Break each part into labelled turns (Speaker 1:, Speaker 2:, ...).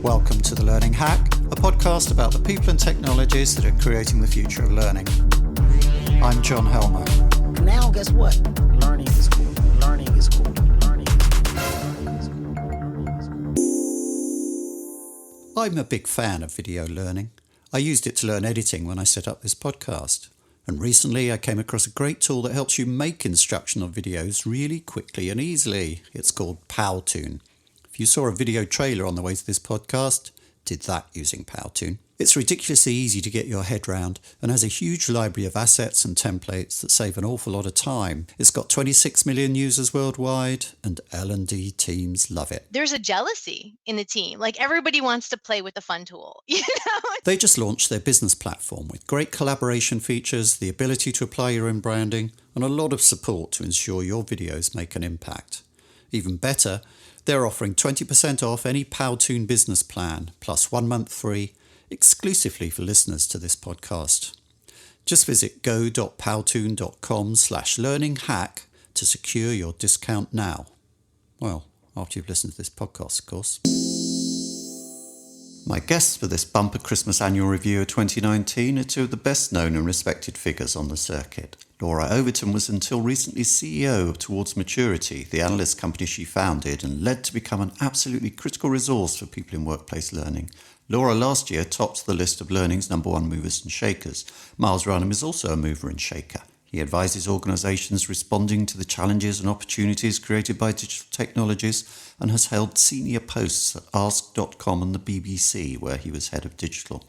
Speaker 1: Welcome to The Learning Hack, a podcast about the people and technologies that are creating the future of learning. I'm John Helmer.
Speaker 2: Now guess what? Learning is cool. Learning is cool. Learning is cool.
Speaker 1: I'm a big fan of video learning. I used it to learn editing when I set up this podcast. And recently I came across a great tool that helps you make instructional videos really quickly and easily. It's called Powtoon. If you saw a video trailer on the way to this podcast, did that using Powtoon. It's ridiculously easy to get your head round and has a huge library of assets and templates that save an awful lot of time. It's got 26 million users worldwide and L&D teams love it.
Speaker 3: There's a jealousy in the team. Like everybody wants to play with the fun tool, you know?
Speaker 1: They just launched their business platform with great collaboration features, the ability to apply your own branding, and a lot of support to ensure your videos make an impact. Even better, they're offering 20% off any Powtoon business plan, plus 1 month free, exclusively for listeners to this podcast. Just visit go.powtoon.com/learninghack to secure your discount now. Well, after you've listened to this podcast, of course. My guests for this bumper Christmas annual review of 2019 are two of the best known and respected figures on the circuit. Laura Overton was until recently CEO of Towards Maturity, the analyst company she founded and led to become an absolutely critical resource for people in workplace learning. Laura last year topped the list of learning's #1 movers and shakers. Myles Runham is also a mover and shaker. He advises organisations responding to the challenges and opportunities created by digital technologies and has held senior posts at Ask.com and the BBC, where he was head of digital.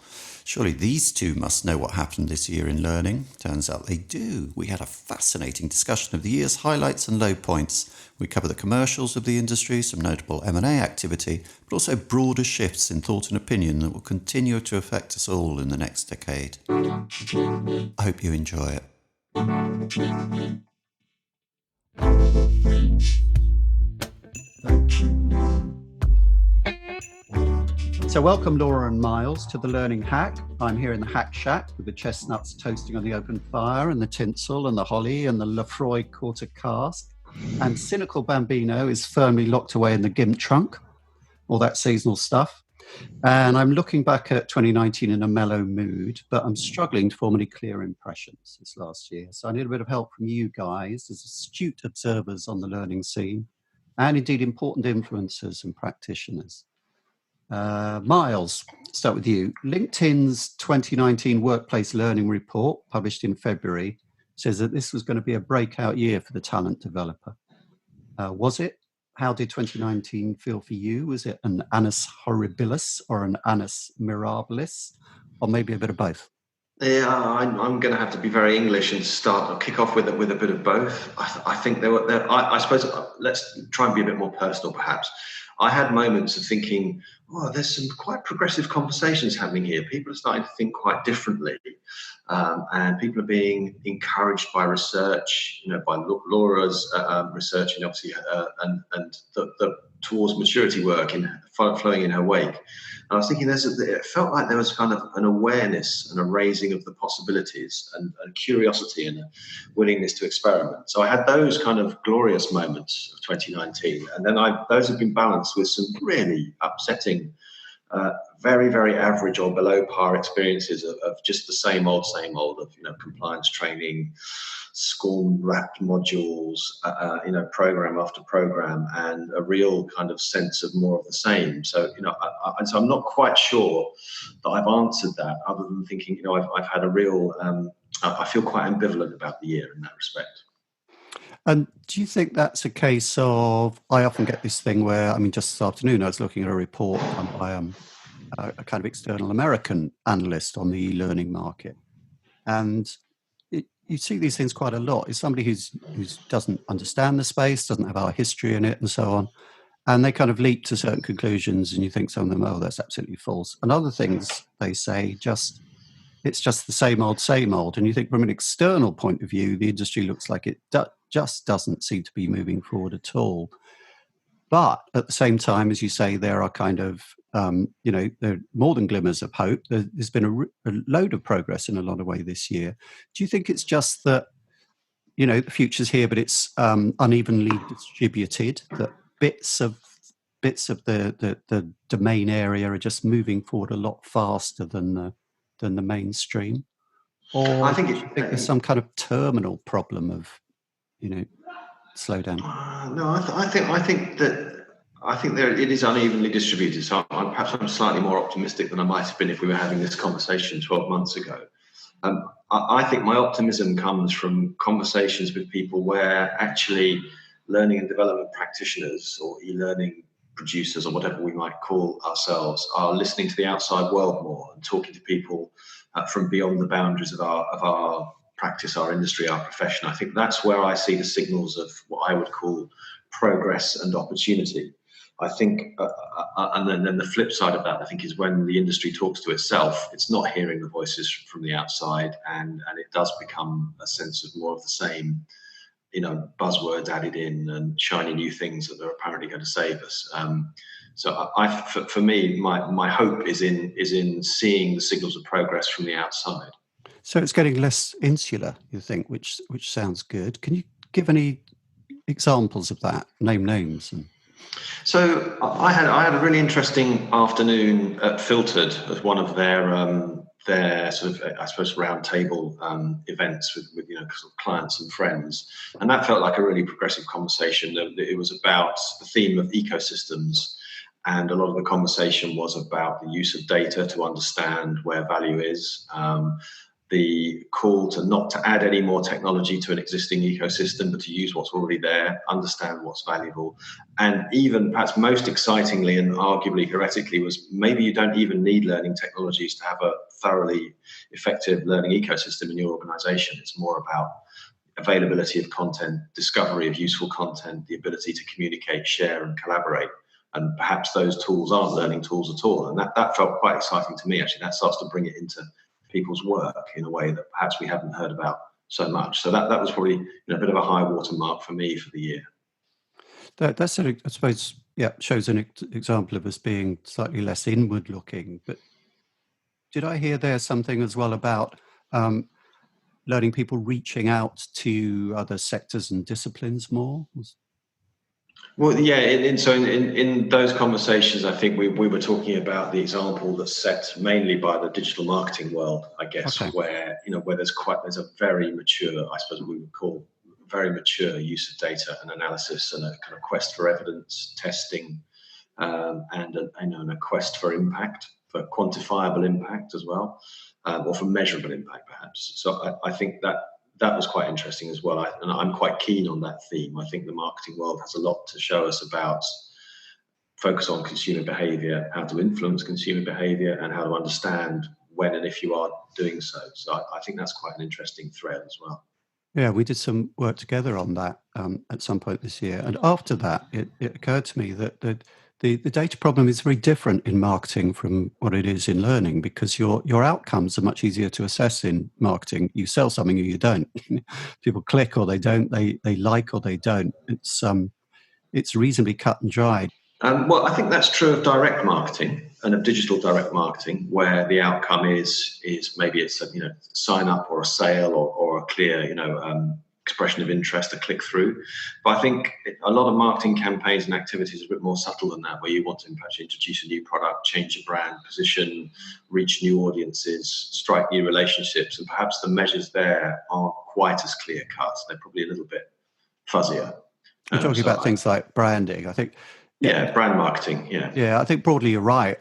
Speaker 1: Surely these two must know what happened this year in learning. Turns out they do. We had a fascinating discussion of the year's highlights and low points. We cover the commercials of the industry, some notable M&A activity, but also broader shifts in thought and opinion that will continue to affect us all in the next decade. I hope you enjoy it. So welcome Laura and Myles to The Learning Hack. I'm here in the Hack Shack with the chestnuts toasting on the open fire and the tinsel and the holly and the Lefroy quarter cask. And Cynical Bambino is firmly locked away in the gimp trunk, all that seasonal stuff. And I'm looking back at 2019 in a mellow mood, but I'm struggling to form any clear impressions this last year. So I need a bit of help from you guys as astute observers on the learning scene and indeed important influencers and practitioners. Myles, start with you. LinkedIn's 2019 Workplace Learning Report, published in February, says that this was going to be a breakout year for the talent developer. Was it? How did 2019 feel for you? Was it an annus horribilis or an annus mirabilis, or maybe a bit of both?
Speaker 4: Yeah, I'm going to have to be very English and kick off with a bit of both. I think I suppose let's try and be a bit more personal, perhaps. I had moments of thinking, oh, there's some quite progressive conversations happening here. People are starting to think quite differently, and people are being encouraged by research, by Laura's research, and obviously, and the Towards Maturity work flowing in her wake. And I was thinking, it felt like there was kind of an awareness and a raising of the possibilities and curiosity and a willingness to experiment. So I had those kind of glorious moments of 2019. And then those have been balanced with some really upsetting, very, very average or below par experiences of just the same old of, compliance training, SCORM-wrapped modules, program after program, and a real kind of sense of more of the same. So, so I'm not quite sure that I've answered that, other than thinking, I've had a real, I feel quite ambivalent about the year in that respect.
Speaker 1: And do you think that's a case of, I often get this thing where, just this afternoon I was looking at a report done by a kind of external American analyst on the e-learning market. And you see these things quite a lot. It's somebody who doesn't understand the space, doesn't have our history in it and so on. And they kind of leap to certain conclusions and you think some of them, oh, that's absolutely false. And other things they say, it's just the same old. And you think from an external point of view, the industry looks like it just doesn't seem to be moving forward at all. But at the same time, as you say, there are kind of, there are more than glimmers of hope. There's been a load of progress in a lot of ways this year. Do you think it's just that, the future's here, but it's unevenly distributed, that bits of
Speaker 5: bits of the domain area are just moving forward a lot faster than the mainstream? Or
Speaker 4: I think
Speaker 5: do you think there's some kind of terminal problem of, slowdown?
Speaker 4: No, I think there it is unevenly distributed. So perhaps I'm slightly more optimistic than I might have been if we were having this conversation 12 months ago. I think my optimism comes from conversations with people where actually learning and development practitioners or e-learning producers or whatever we might call ourselves are listening to the outside world more and talking to people from beyond the boundaries of our practice, our industry, our profession. I think that's where I see the signals of what I would call progress and opportunity. I think, and then the flip side of that, I think, is when the industry talks to itself, it's not hearing the voices from the outside, and it does become a sense of more of the same, buzzwords added in and shiny new things that are apparently going to save us. So for me, my hope is in seeing the signals of progress from the outside.
Speaker 5: So it's getting less insular, you think, which sounds good. Can you give any examples of that? Name names.
Speaker 4: So I had a really interesting afternoon at Filtered as one of their sort of, I suppose, roundtable events with sort of clients and friends, and that felt like a really progressive conversation. It was about the theme of ecosystems, and a lot of the conversation was about the use of data to understand where value is. The call to not to add any more technology to an existing ecosystem, but to use what's already there, understand what's valuable. And even perhaps most excitingly and arguably heretically was maybe you don't even need learning technologies to have a thoroughly effective learning ecosystem in your organization. It's more about availability of content, discovery of useful content, the ability to communicate, share and collaborate. And perhaps those tools aren't learning tools at all. And that felt quite exciting to me, actually. That starts to bring it into people's work in a way that perhaps we haven't heard about so much. So that was probably a bit of a high watermark for me for the year.
Speaker 5: That sort of, I suppose, shows an example of us being slightly less inward looking. But did I hear there something as well about learning people reaching out to other sectors and disciplines more?
Speaker 4: Well, yeah. In those conversations, I think we were talking about the example that's set mainly by the digital marketing world, I guess,
Speaker 5: okay.
Speaker 4: where there's a very mature, I suppose we would call very mature use of data and analysis, and a kind of quest for evidence, testing, and a quest for impact, for quantifiable impact as well, or for measurable impact, perhaps. So I think that was quite interesting as well. And I'm quite keen on that theme. I think the marketing world has a lot to show us about focus on consumer behavior, how to influence consumer behavior, and how to understand when and if you are doing so. So I think that's quite an interesting thread as well.
Speaker 5: Yeah, we did some work together on that at some point this year. And after that, it occurred to me that the data problem is very different in marketing from what it is in learning, because your outcomes are much easier to assess in marketing. You sell something or you don't. People click or they don't. They like or they don't. It's reasonably cut and dried.
Speaker 4: Well, I think that's true of direct marketing and of digital direct marketing, where the outcome is maybe it's a sign up or a sale or a clear expression of interest, a click through. But I think a lot of marketing campaigns and activities are a bit more subtle than that, where you want to introduce a new product, change your brand position, reach new audiences, strike new relationships, and perhaps the measures there aren't quite as clear cut. They're probably a little bit fuzzier.
Speaker 5: You're talking about things like branding, I think.
Speaker 4: Yeah, brand marketing.
Speaker 5: Yeah, I think broadly you're right.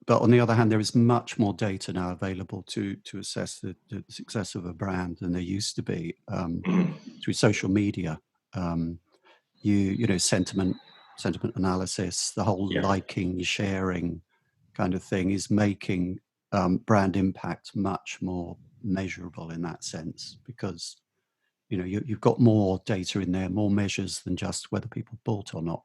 Speaker 5: But on the other hand, there is much more data now available to assess the success of a brand than there used to be through social media. Sentiment analysis, the whole liking, sharing kind of thing is making brand impact much more measurable in that sense, because you've got more data in there, more measures than just whether people bought or not.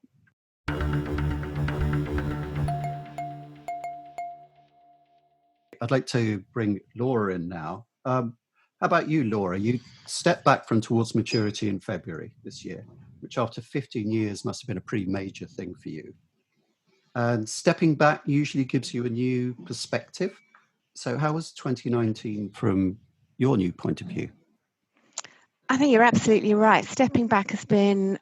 Speaker 5: I'd like to bring Laura in now. How about you, Laura? You stepped back from Towards Maturity in February this year, which after 15 years must have been a pretty major thing for you. And stepping back usually gives you a new perspective. So how was 2019 from your new point of view?
Speaker 6: I think you're absolutely right. Stepping back has been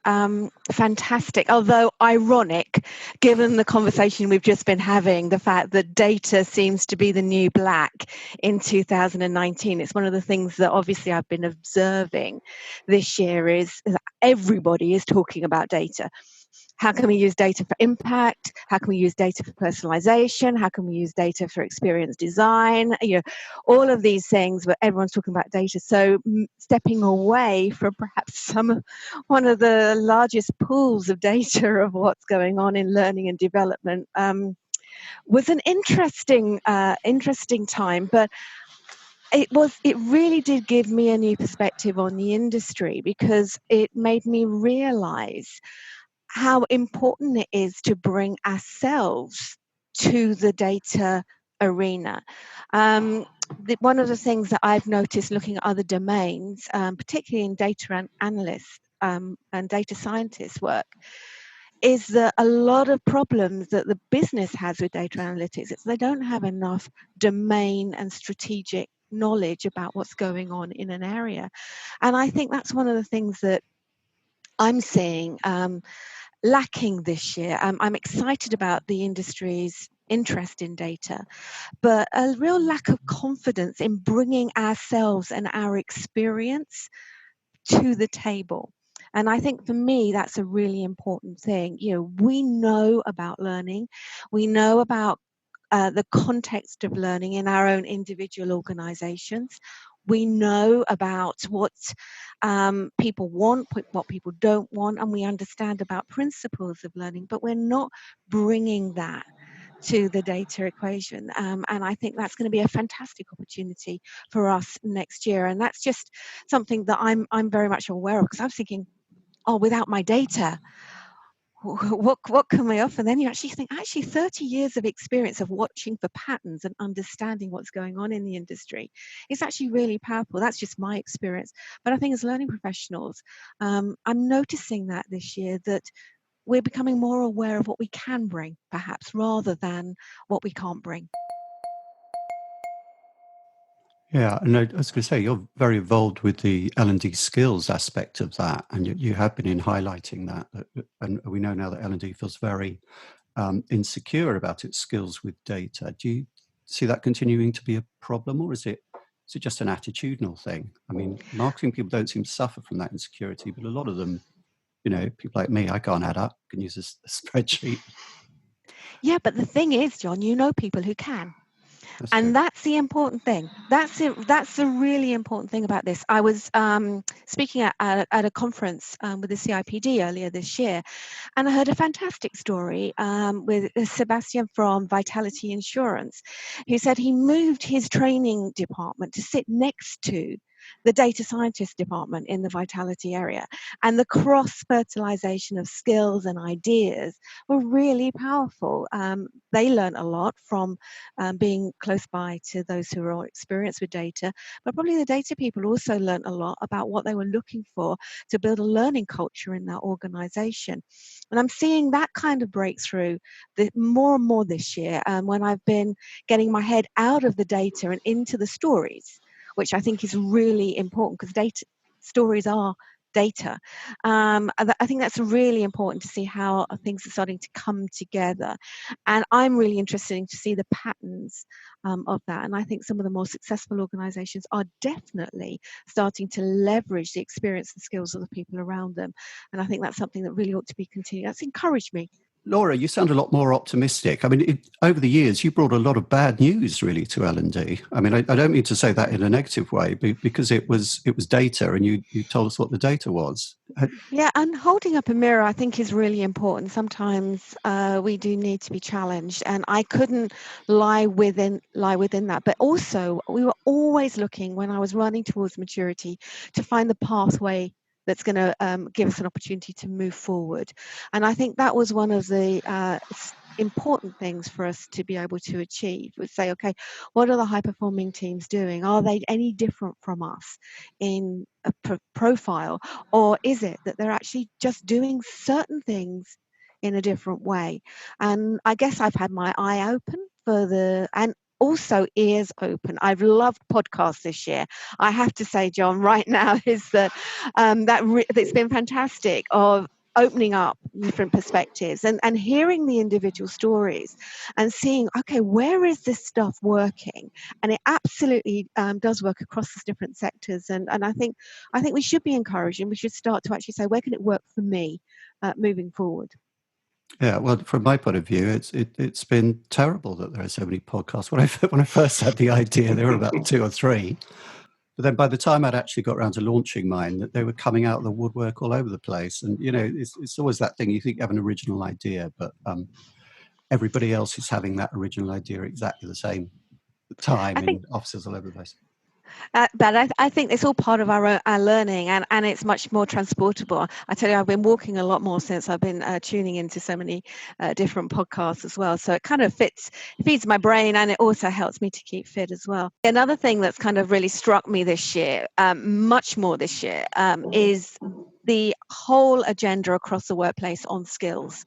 Speaker 6: fantastic, although ironic, given the conversation we've just been having, the fact that data seems to be the new black in 2019. It's one of the things that obviously I've been observing this year is that everybody is talking about data. How can we use data for impact? How can we use data for personalization? How can we use data for experience design? All of these things, but everyone's talking about data. So stepping away from perhaps one of the largest pools of data of what's going on in learning and development was an interesting time, but it really did give me a new perspective on the industry, because it made me realize how important it is to bring ourselves to the data arena. One of the things that I've noticed looking at other domains, particularly in data analysts and data scientists work, is that a lot of problems that the business has with data analytics is they don't have enough domain and strategic knowledge about what's going on in an area. And I think that's one of the things that I'm seeing lacking this year. I'm excited about the industry's interest in data, but a real lack of confidence in bringing ourselves and our experience to the table. And I think for me, that's a really important thing. We know about learning, we know about the context of learning in our own individual organizations. We know about what people want, what people don't want, and we understand about principles of learning, but we're not bringing that to the data equation. And I think that's going to be a fantastic opportunity for us next year. And that's just something that I'm very much aware of, because I was thinking, oh, without my data, what can we offer? Then you actually think, 30 years of experience of watching for patterns and understanding what's going on in the industry is actually really powerful. That's just my experience. But I think as learning professionals, I'm noticing that this year, that we're becoming more aware of what we can bring, perhaps, rather than what we can't bring.
Speaker 5: Yeah, and I was going to say, you're very involved with the L&D skills aspect of that, and you have been in highlighting that. And we know now that L&D feels very insecure about its skills with data. Do you see that continuing to be a problem, or is it just an attitudinal thing? I mean, marketing people don't seem to suffer from that insecurity, but a lot of them, people like me, I can't add up, can use a spreadsheet.
Speaker 6: Yeah, but the thing is, John, people who can. And that's the important thing. That's the really important thing about this. I was speaking at a conference with the CIPD earlier this year, and I heard a fantastic story with Sebastian from Vitality Insurance, who said he moved his training department to sit next to the data scientist department in the Vitality area. And the cross-fertilization of skills and ideas were really powerful. They learned a lot from being close by to those who are experienced with data, but probably the data people also learned a lot about what they were looking for to build a learning culture in that organization. And I'm seeing that kind of breakthrough more and more this year when I've been getting my head out of the data and into the stories, which I think is really important, because data stories are data. I think that's really important to see how things are starting to come together. And I'm really interested to see the patterns of that. And I think some of the more successful organizations are definitely starting to leverage the experience and skills of the people around them. And I think that's something that really ought to be continued. That's encouraged me.
Speaker 5: Laura, you sound a lot more optimistic. I mean, over the years, you brought a lot of bad news, really, to L&D. I mean, I don't mean to say that in a negative way, because it was data, and you told us what the data was.
Speaker 6: Yeah, and holding up a mirror, I think, is really important. Sometimes we do need to be challenged, and I couldn't lie within that. But also, we were always looking, when I was running towards maturity, to find the pathway that's going to give us an opportunity to move forward. And I think that was one of the important things for us to be able to achieve, would say, okay, what are the high performing teams doing? Are they any different from us in a profile, or is it that they're actually just doing certain things in a different way? And I guess I've had my eye open for and also ears open. I've loved podcasts this year. I have to say, John, right now is that it's been fantastic of opening up different perspectives and hearing the individual stories and seeing, okay, where is this stuff working? And it absolutely does work across the different sectors. And I think we should be encouraging. We should start to actually say, where can it work for me moving forward?
Speaker 5: Yeah, well, from my point of view, it's been terrible that there are so many podcasts. When I first had the idea, there were about 2 or 3. But then by the time I'd actually got around to launching mine, that they were coming out of the woodwork all over the place. And, it's always that thing. You think you have an original idea, but everybody else is having that original idea at exactly the same time in offices all over the place.
Speaker 6: But I think it's all part of our learning, and it's much more transportable. I tell you, I've been walking a lot more since I've been tuning into so many different podcasts as well. So it kind of feeds my brain, and it also helps me to keep fit as well. Another thing that's kind of really struck me this year, much more this year, is the whole agenda across the workplace on skills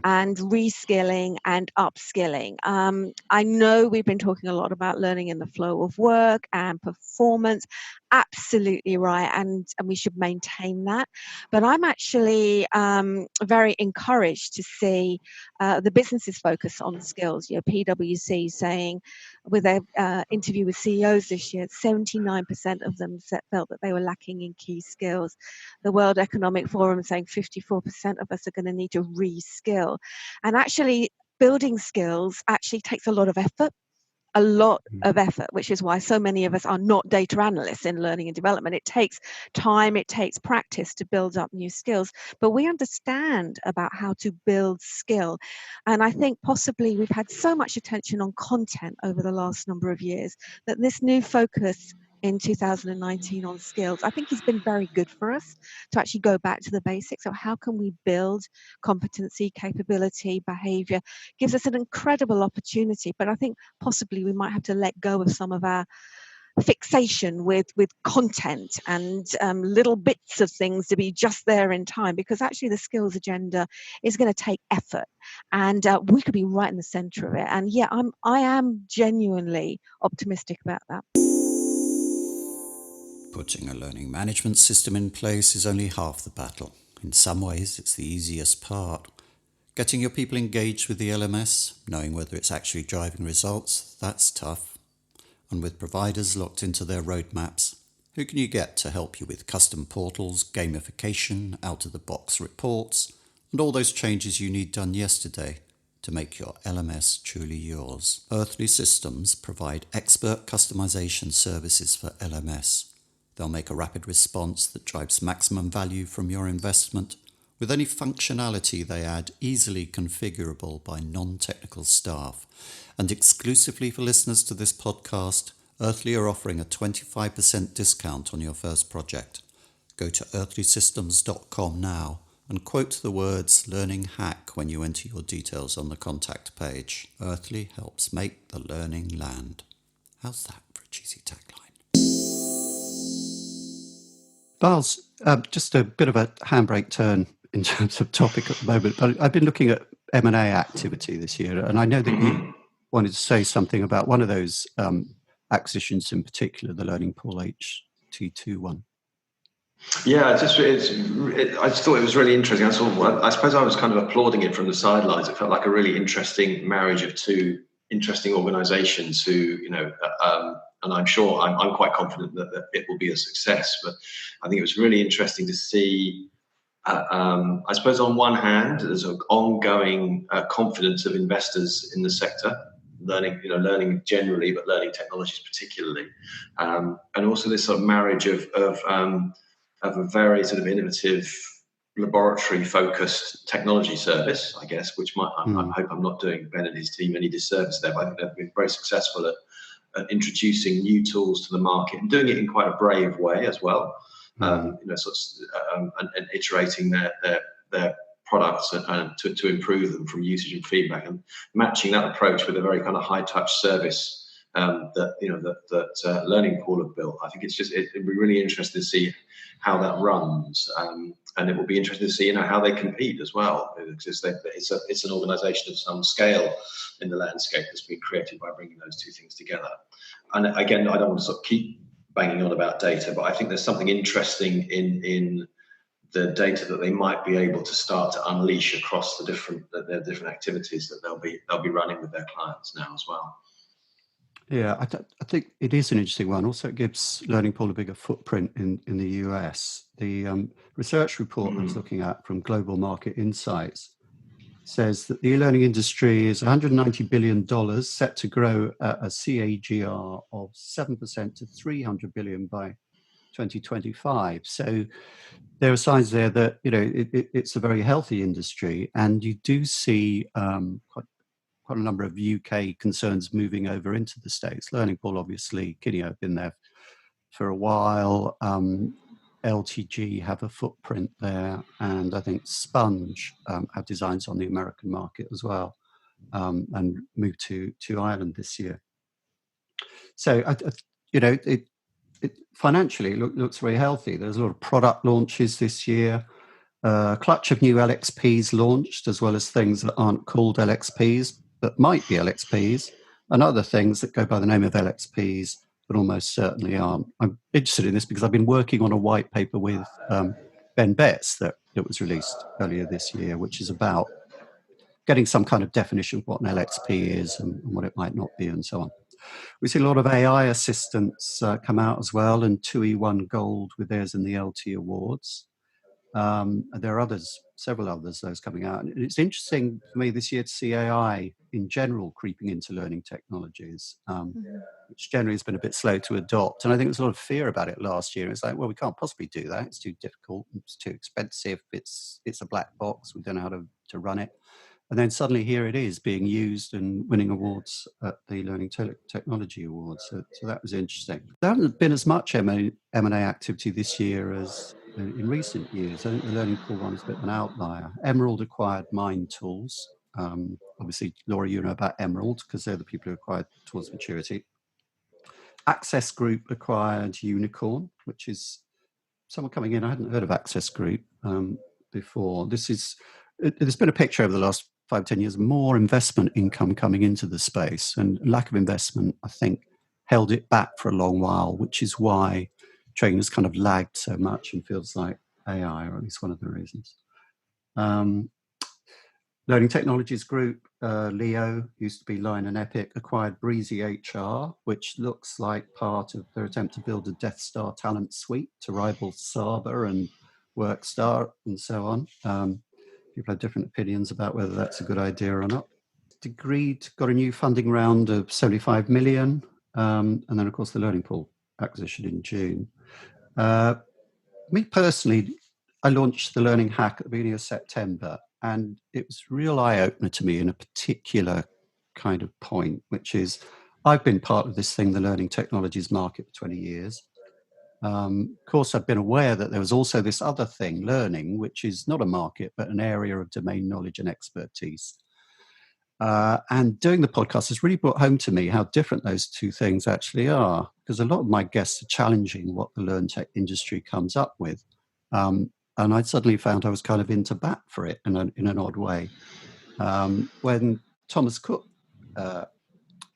Speaker 6: and reskilling and upskilling. I know we've been talking a lot about learning in the flow of work and performance. Absolutely right, and we should maintain that. But I'm actually very encouraged to see the businesses focus on skills. PwC saying with their interview with CEOs this year, 79% of them felt that they were lacking in key skills. The World Economic Forum saying 54% of us are going to need to reskill. And actually, building skills actually takes a lot of effort. Which is why so many of us are not data analysts in learning and development. It takes time, it takes practice to build up new skills, but we understand about how to build skill. And I think possibly we've had so much attention on content over the last number of years that this new focus in 2019 on skills, I think has been very good for us to actually go back to the basics of how can we build competency, capability, behavior. Gives us an incredible opportunity, but I think possibly we might have to let go of some of our fixation with content and little bits of things to be just there in time, because actually the skills agenda is going to take effort, and we could be right in the center of it. And yeah, I am genuinely optimistic about that.
Speaker 1: Putting a learning management system in place is only half the battle. In some ways, it's the easiest part. Getting your people engaged with the LMS, knowing whether it's actually driving results, that's tough. And with providers locked into their roadmaps, who can you get to help you with custom portals, gamification, out-of-the-box reports, and all those changes you need done yesterday to make your LMS truly yours? Earthly Systems provide expert customization services for LMS. They'll make a rapid response that drives maximum value from your investment, with any functionality they add easily configurable by non-technical staff. And exclusively for listeners to this podcast, Earthly are offering a 25% discount on your first project. Go to earthlysystems.com now and quote the words "learning hack" when you enter your details on the contact page. Earthly helps make the learning land. How's that for a cheesy tagline?
Speaker 5: Myles, just a bit of a handbrake turn in terms of topic at the moment, but I've been looking at M&A activity this year, and I know that you wanted to say something about one of those acquisitions in particular, the Learning Pool HT2 one.
Speaker 4: Yeah, I just thought it was really interesting. I suppose I was kind of applauding it from the sidelines. It felt like a really interesting marriage of two interesting organisations who, and I'm sure I'm quite confident that it will be a success. But I think it was really interesting to see. I suppose on one hand, there's an ongoing confidence of investors in the sector, learning generally, but learning technologies particularly, and also this sort of marriage of a very sort of innovative, laboratory-focused technology service, I guess, which I hope I'm not doing Ben and his team any disservice there, but I think they've been very successful at introducing new tools to the market and doing it in quite a brave way as well. And iterating their products and to improve them from usage and feedback, and matching that approach with a very kind of high touch service that Learning Pool have built. I think it'd be really interesting to see how that runs. And it will be interesting to see, how they compete as well. Because it's an organisation of some scale in the landscape that's been created by bringing those two things together. And again, I don't want to sort of keep banging on about data, but I think there's something interesting in the data that they might be able to start to unleash across the different activities that they'll be running with their clients now as well.
Speaker 5: Yeah, I think it is an interesting one. Also, it gives Learning Pool a bigger footprint in the US. The research report I was looking at from Global Market Insights says that the e-learning industry is $190 billion, set to grow at a CAGR of 7% to $300 billion by 2025. So there are signs there that it's a very healthy industry, and you do see quite a number of UK concerns moving over into the States. Learning Pool, obviously, Kineo have been there for a while. LTG have a footprint there, and I think Sponge have designs on the American market as well, and moved to Ireland this year. So, it financially looks very healthy. There's a lot of product launches this year. A clutch of new LXPs launched, as well as things that aren't called LXPs, that might be LXPs, and other things that go by the name of LXPs, but almost certainly aren't. I'm interested in this because I've been working on a white paper with Ben Betts that was released earlier this year, which is about getting some kind of definition of what an LXP is and what it might not be, and so on. We see a lot of AI assistants come out as well, and TUI won gold with theirs in the LT Awards. There are several others, those coming out. And it's interesting for me this year to see AI in general creeping into learning technologies, which generally has been a bit slow to adopt. And I think there's a lot of fear about it last year. It's like, well, we can't possibly do that. It's too difficult. It's too expensive. It's a black box. We don't know how to run it. And then suddenly here it is being used and winning awards at the Learning Technology Awards. So that was interesting. There hasn't been as much M&A activity this year as in recent years. I think the Learning Pool one is a bit of an outlier. Emerald acquired Mind Tools. Obviously, Laura, you know about Emerald because they're the people who acquired Towards Maturity. Access Group acquired Unicorn, which is someone coming in. I hadn't heard of Access Group before. There's been a picture over the last 5-10 years, more investment income coming into the space, and lack of investment, I think, held it back for a long while, which is why trading has kind of lagged so much and feels like AI, or at least one of the reasons. Learning Technologies Group, Leo, used to be Line and Epic, acquired Breezy HR, which looks like part of their attempt to build a Death Star talent suite to rival Saba and Workstar and so on. People have different opinions about whether that's a good idea or not. Degreed got a new funding round of 75 million. And then, of course, the Learning Pool acquisition in June. Me personally, I launched the Learning Hack at the beginning of September, and it was a real eye-opener to me in a particular kind of point, which is I've been part of this thing, the learning technologies market, for 20 years. Of course, I've been aware that there was also this other thing, learning, which is not a market, but an area of domain knowledge and expertise. And doing the podcast has really brought home to me how different those two things actually are, because a lot of my guests are challenging what the learn tech industry comes up with. And I suddenly found I was kind of into bat for it in an odd way. When Thomas Cook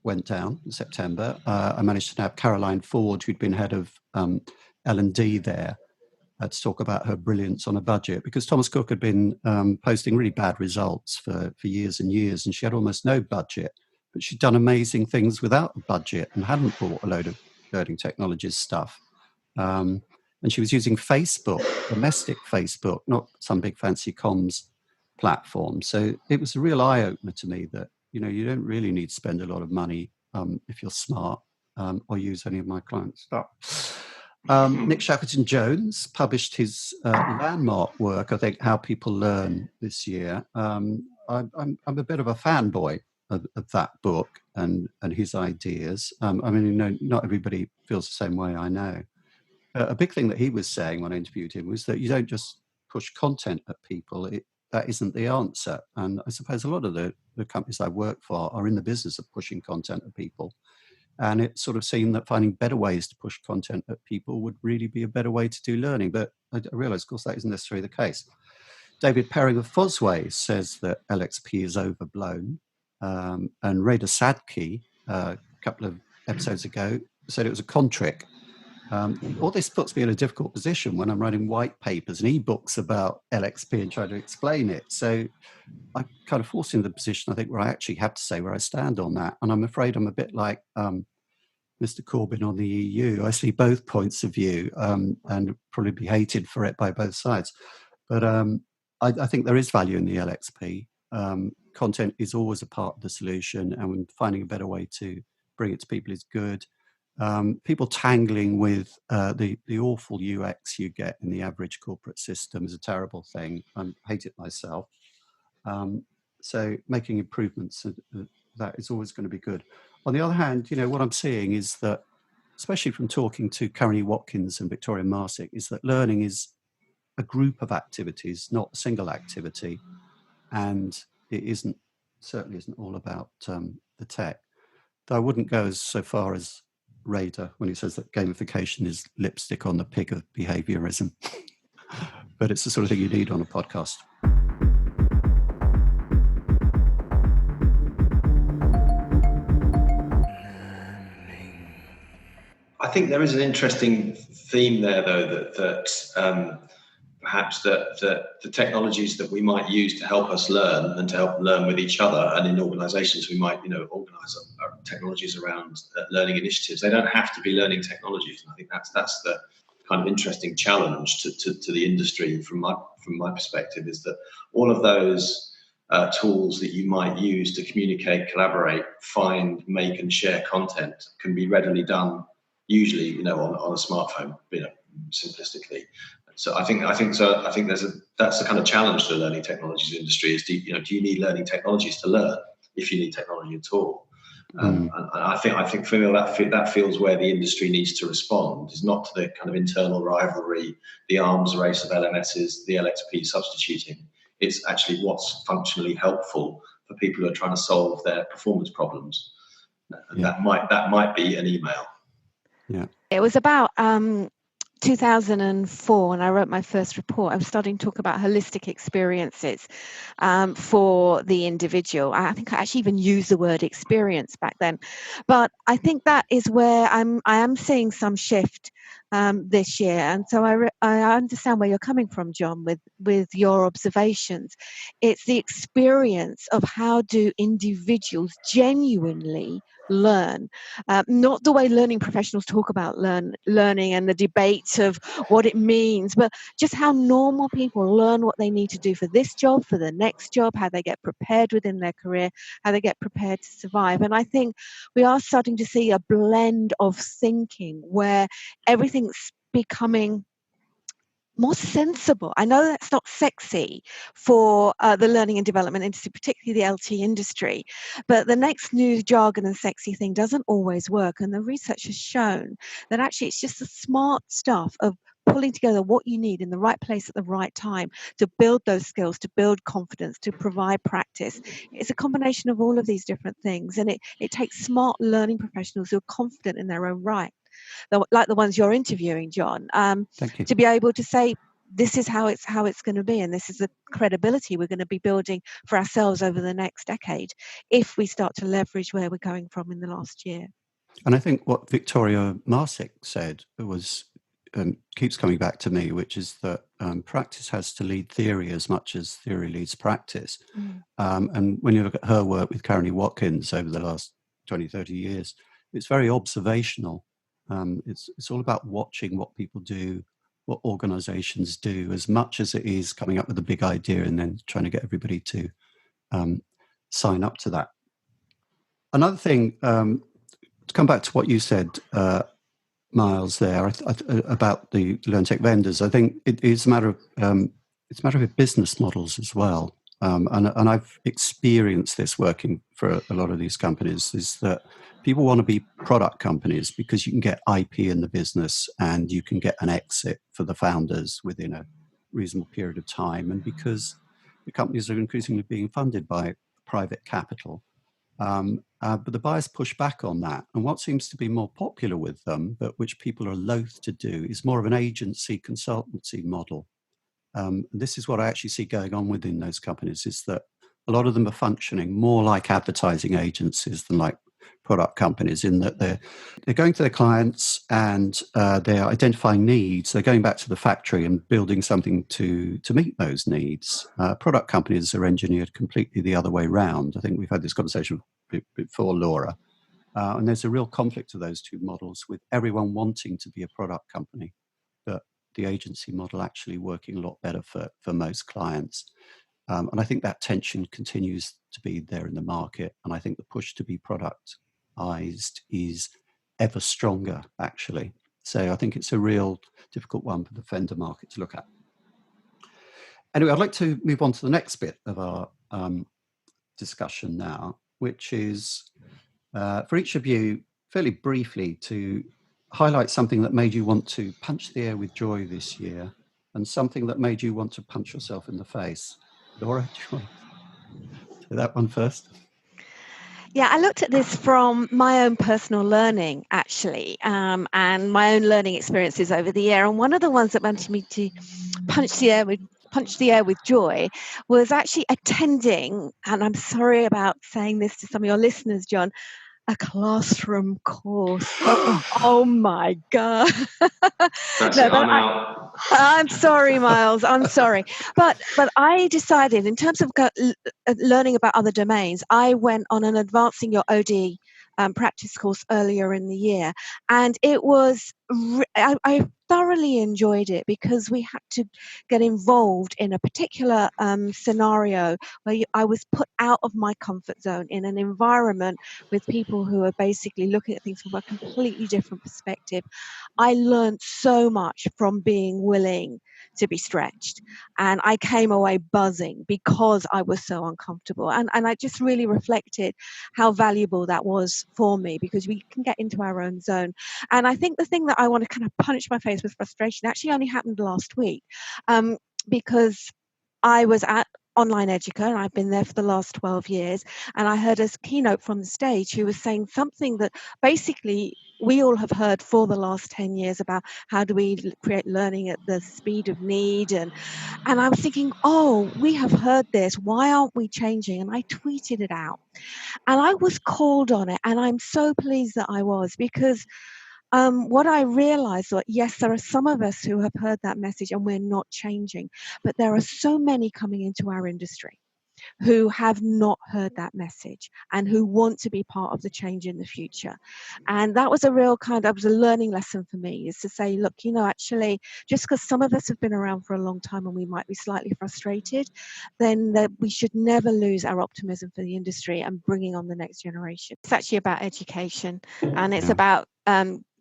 Speaker 5: went down in September, I managed to nab Caroline Ford, who'd been head of L&D there, to talk about her brilliance on a budget, because Thomas Cook had been posting really bad results for years and years, and she had almost no budget, but she'd done amazing things without a budget and hadn't bought a load of learning technologies stuff. And she was using Facebook, domestic Facebook, not some big fancy comms platform. So it was a real eye-opener to me that, you don't really need to spend a lot of money if you're smart, or use any of my clients' stuff. Nick Shackleton-Jones published his landmark work, I think, How People Learn, this year. I'm a bit of a fanboy of that book and his ideas. Not everybody feels the same way, I know. A big thing that he was saying when I interviewed him was that you don't just push content at people. That isn't the answer. And I suppose a lot of the companies I work for are in the business of pushing content at people. And it sort of seemed that finding better ways to push content at people would really be a better way to do learning. But I realise, of course, that isn't necessarily the case. David Perry of Fosway says that LXP is overblown. And Reda Sadki, a couple of episodes ago, said it was a con trick. All this puts me in a difficult position when I'm writing white papers and ebooks about LXP and trying to explain it. So I kind of forced into the position, I think, where I actually have to say where I stand on that. And I'm afraid I'm a bit like Mr. Corbyn on the EU. I see both points of view and probably be hated for it by both sides. But I think there is value in the LXP. Content is always a part of the solution, and finding a better way to bring it to people is good. People tangling with the awful UX you get in the average corporate system is a terrible thing. I hate it myself. So making improvements, that is always going to be good. On the other hand, what I'm seeing is that, especially from talking to Karen Watkins and Victoria Marsick, is that learning is a group of activities, not a single activity. And it certainly isn't all about the tech. Though I wouldn't go so far as Rader when he says that gamification is lipstick on the pig of behaviorism. But it's the sort of thing you need on a podcast.
Speaker 4: I think there is an interesting theme there, though, that perhaps that the technologies that we might use to help us learn and to help learn with each other, and in organisations we might, organise our technologies around learning initiatives. They don't have to be learning technologies, and I think that's the kind of interesting challenge to the industry from my perspective, is that all of those tools that you might use to communicate, collaborate, find, make, and share content can be readily done, usually, on a smartphone, simplistically. So I think that's the kind of challenge to the learning technologies industry is, do you need learning technologies to learn, if you need technology at all? And I think for me that feels where the industry needs to respond, is not to the kind of internal rivalry, the arms race of LMSs, the LXP substituting. It's actually what's functionally helpful for people who are trying to solve their performance problems. And that might be an email.
Speaker 5: Yeah.
Speaker 6: It was about 2004 when I wrote my first report. I was starting to talk about holistic experiences for the individual. I think I actually even used the word experience back then. But I think that is where I am seeing some shift this year. And so I understand where you're coming from, John, with your observations. It's the experience of how do individuals genuinely learn, not the way learning professionals talk about learning and the debate of what it means, but just how normal people learn what they need to do for this job, for the next job, how they get prepared within their career, how they get prepared to survive. And I think we are starting to see a blend of thinking where everything's becoming more sensible. I know that's not sexy for the learning and development industry, particularly the LT industry, but the next new jargon and sexy thing doesn't always work. And the research has shown that actually it's just the smart stuff of pulling together what you need in the right place at the right time to build those skills, to build confidence, to provide practice. It's a combination of all of these different things. And it takes smart learning professionals who are confident in their own right, like the ones you're interviewing, John,
Speaker 5: Thank you.
Speaker 6: to be able to say, this is how it's going to be, and this is the credibility we're going to be building for ourselves over the next decade if we start to leverage where we're going from in the last year.
Speaker 5: And I think what Victoria Marsick said was keeps coming back to me, which is that practice has to lead theory as much as theory leads practice. And when you look at her work with Karen Watkins over the last 20, 30 years, it's very observational. It's all about watching what people do, what organizations do, as much as it is coming up with a big idea and then trying to get everybody to sign up to that. Another thing, to come back to what you said, Myles, there about the learn tech vendors, I think it is a matter of business models as well. And I've experienced this working for a lot of these companies, is that people want to be product companies because you can get IP in the business and you can get an exit for the founders within a reasonable period of time. And because the companies are increasingly being funded by private capital, But the buyers push back on that. And what seems to be more popular with them, but which people are loath to do, is more of an agency consultancy model. This is what I actually see going on within those companies, is that a lot of them are functioning more like advertising agencies than like product companies, in that they're going to their clients and they're identifying needs. They're going back to the factory and building something to meet those needs. Product companies are engineered completely the other way round. I think we've had this conversation before, Laura. And there's a real conflict of those two models, with everyone wanting to be a product company, but the agency model actually working a lot better for most clients. And I think that tension continues to be there in the market. And I think the push to be productized is ever stronger, actually. So I think it's a real difficult one for the vendor market to look at. Anyway, I'd like to move on to the next bit of our discussion now, which is for each of you, fairly briefly, to highlight something that made you want to punch the air with joy this year, and something that made you want to punch yourself in the face. Laura, do you want to do that one first?
Speaker 6: Yeah, I looked at this from my own personal learning, actually, and my own learning experiences over the year. And one of the ones that wanted me to punch the air with joy was actually attending, and I'm sorry about saying this to some of your listeners, John, a classroom course. Oh my God.
Speaker 4: That's
Speaker 6: No,
Speaker 4: it,
Speaker 6: but
Speaker 4: I'm out.
Speaker 6: I'm sorry, Myles. I'm sorry. But I decided, in terms of learning about other domains, I went on an Advancing Your OD practice course earlier in the year. And it was, I thoroughly enjoyed it, because we had to get involved in a particular scenario where I was put out of my comfort zone in an environment with people who are basically looking at things from a completely different perspective. I learned so much from being willing to be stretched, and I came away buzzing because I was so uncomfortable, and I just really reflected how valuable that was for me, because we can get into our own zone. And I think the thing that I want to kind of punch my face with frustration actually only happened last week, because I was at Online Educa, and I've been there for the last 12 years, and I heard a keynote from the stage who was saying something that basically we all have heard for the last 10 years about how do we create learning at the speed of need. And I was thinking, oh, we have heard this. Why aren't we changing? And I tweeted it out. And I was called on it. And I'm so pleased that I was, because what I realized was, yes, there are some of us who have heard that message and we're not changing. But there are so many coming into our industry who have not heard that message and who want to be part of the change in the future. And that was a real that was a learning lesson for me, is to say, look, actually, just because some of us have been around for a long time and we might be slightly frustrated, then we should never lose our optimism for the industry and bringing on the next generation. It's actually about education, and it's about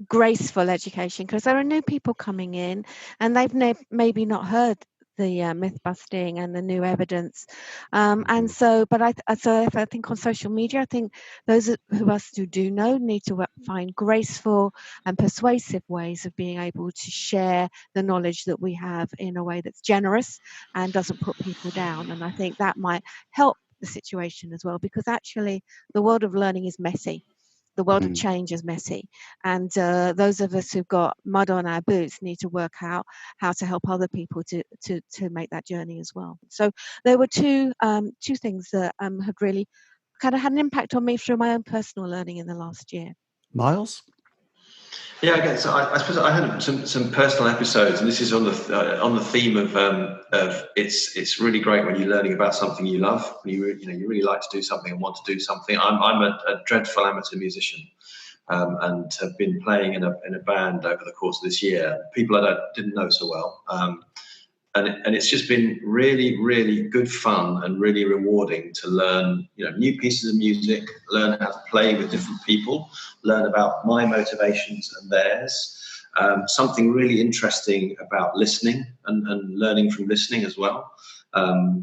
Speaker 6: graceful education, because there are new people coming in and they've maybe not heard the myth busting and the new evidence, and so. But if I think on social media, I think those of us who do know need to find graceful and persuasive ways of being able to share the knowledge that we have in a way that's generous and doesn't put people down. And I think that might help the situation as well, because actually the world of learning is messy. The world of change is messy, and those of us who've got mud on our boots need to work out how to help other people to make that journey as well. So there were two things that have really kind of had an impact on me through my own personal learning in the last year.
Speaker 5: Myles?
Speaker 4: Yeah, again, so I suppose I had some personal episodes, and this is on the theme of it's really great when you're learning about something you love, when you really like to do something and want to do something. I'm a dreadful amateur musician, and have been playing in a band over the course of this year. People I didn't know so well, and it's just been really, really good fun and really rewarding to learn, new pieces of music, learn how to play with different people, learn about my motivations and theirs. Something really interesting about listening and learning from listening as well,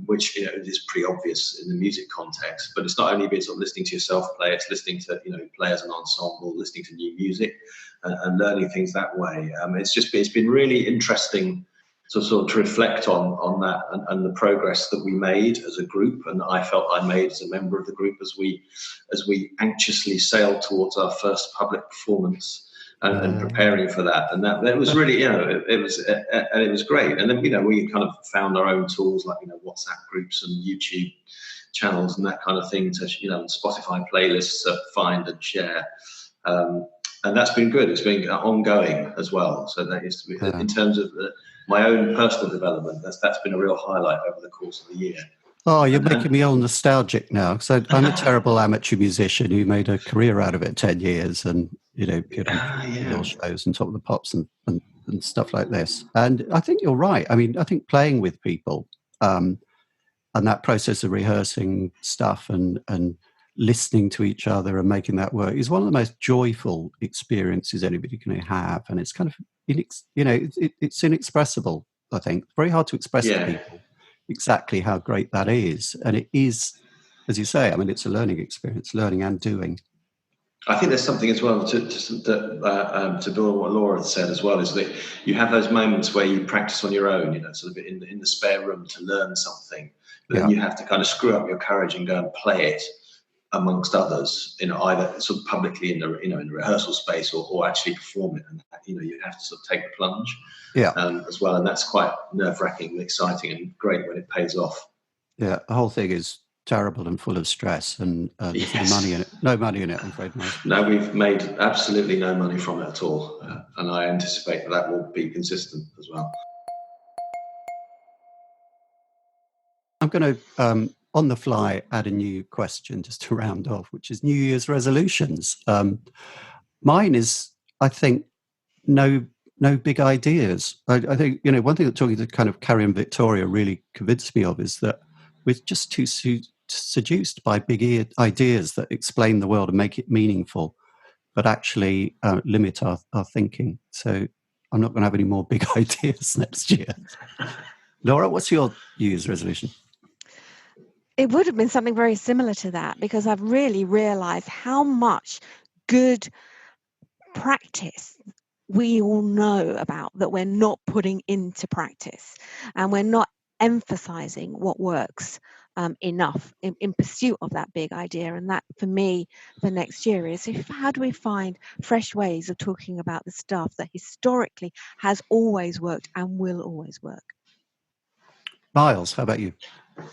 Speaker 4: which is pretty obvious in the music context. But it's not only been sort of listening to yourself play; it's listening to play as an ensemble, listening to new music, and learning things that way. It's been really interesting So sort of to reflect on that and the progress that we made as a group, and I felt I made as a member of the group as we anxiously sailed towards our first public performance and preparing for that. And that was really, it was great. And then, we kind of found our own tools like, WhatsApp groups and YouTube channels and that kind of thing to, and Spotify playlists to find and share. And that's been good. It's been ongoing as well. So that is, in terms of my own personal development, that's been a real highlight over the course of the year.
Speaker 5: Oh, you're making me all nostalgic now. So I'm a terrible amateur musician who made a career out of it 10 years and, appeared on your shows and Top of the Pops and stuff like this. And I think you're right. I mean, I think playing with people and that process of rehearsing stuff and listening to each other and making that work is one of the most joyful experiences anybody can have. And it's kind of, it's inexpressible, I think. Very hard to express to people exactly how great that is. And it is, as you say, I mean, it's a learning experience, learning and doing.
Speaker 4: I think there's something as well to build on what Laura said as well, is that you have those moments where you practice on your own, sort of in the spare room to learn something, but then you have to kind of screw up your courage and go and play it amongst others, either sort of publicly in the rehearsal space or actually perform it, and you have to sort of take the plunge, as well, and that's quite nerve-wracking and exciting and great when it pays off. Yeah,
Speaker 5: the whole thing is terrible and full of stress, and there's no money in it, I'm afraid.
Speaker 4: No, we've made absolutely no money from it at all, and I anticipate that will be consistent as well.
Speaker 5: I'm going to on the fly add a new question just to round off, which is New Year's resolutions. Mine is, I think, no big ideas. I think, one thing that talking to kind of Carrie and Victoria really convinced me of is that we're just too seduced by big ideas that explain the world and make it meaningful, but actually limit our thinking. So I'm not going to have any more big ideas next year. Laura, what's your New Year's resolution?
Speaker 6: It would have been something very similar to that, because I've really realized how much good practice we all know about that we're not putting into practice, and we're not emphasizing what works enough in pursuit of that big idea. And that, for me, for next year is how do we find fresh ways of talking about the stuff that historically has always worked and will always work.
Speaker 5: Myles, how about you?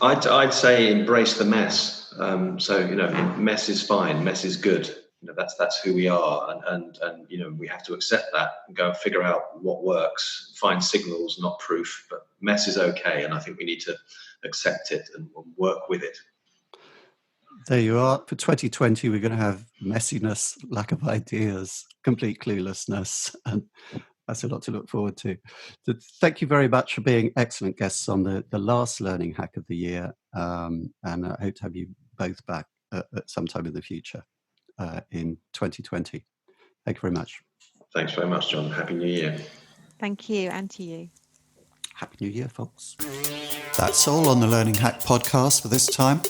Speaker 4: I'd say embrace the mess. Mess is fine. Mess is good. That's who we are, and we have to accept that and go and figure out what works. Find signals, not proof. But mess is okay, and I think we need to accept it and work with it.
Speaker 5: There you are. For 2020, we're going to have messiness, lack of ideas, complete cluelessness, and that's a lot to look forward to. So thank you very much for being excellent guests on the last Learning Hack of the year. And I hope to have you both back at some time in the future in 2020. Thank you very much.
Speaker 4: Thanks very much, John. Happy New Year.
Speaker 6: Thank you, and to you.
Speaker 5: Happy New Year, folks.
Speaker 1: That's all on the Learning Hack podcast for this time.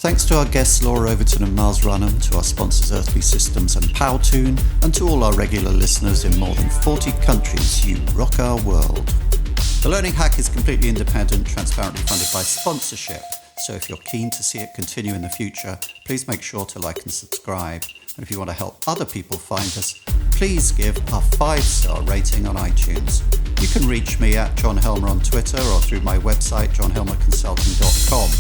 Speaker 1: Thanks to our guests Laura Overton and Myles Runham, to our sponsors Earthly Systems and Powtoon, and to all our regular listeners in more than 40 countries. You rock our world. The Learning Hack is completely independent, transparently funded by sponsorship. So if you're keen to see it continue in the future, please make sure to like and subscribe. And if you want to help other people find us, please give a 5-star rating on iTunes. You can reach me at John Helmer on Twitter or through my website, johnhelmerconsulting.com.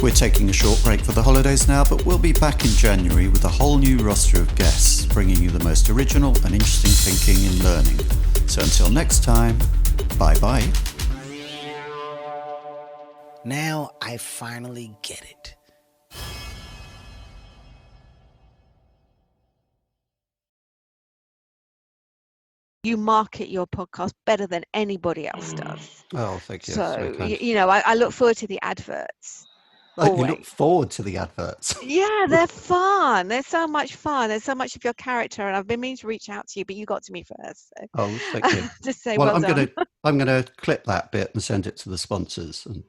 Speaker 1: We're taking a short break for the holidays now, but we'll be back in January with a whole new roster of guests, bringing you the most original and interesting thinking in learning. So until next time, bye-bye.
Speaker 2: Now I finally get it.
Speaker 6: You market your podcast better than anybody else does.
Speaker 5: Oh, thank you.
Speaker 6: So, I look forward to the adverts.
Speaker 5: Oh, you look forward to the adverts.
Speaker 6: Yeah, they're fun. They're so much fun. There's so much of your character, and I've been meaning to reach out to you, but you got to me first. So.
Speaker 5: Oh, thank you.
Speaker 6: Just say
Speaker 5: well
Speaker 6: done.
Speaker 5: I'm gonna clip that bit and send it to the sponsors. And...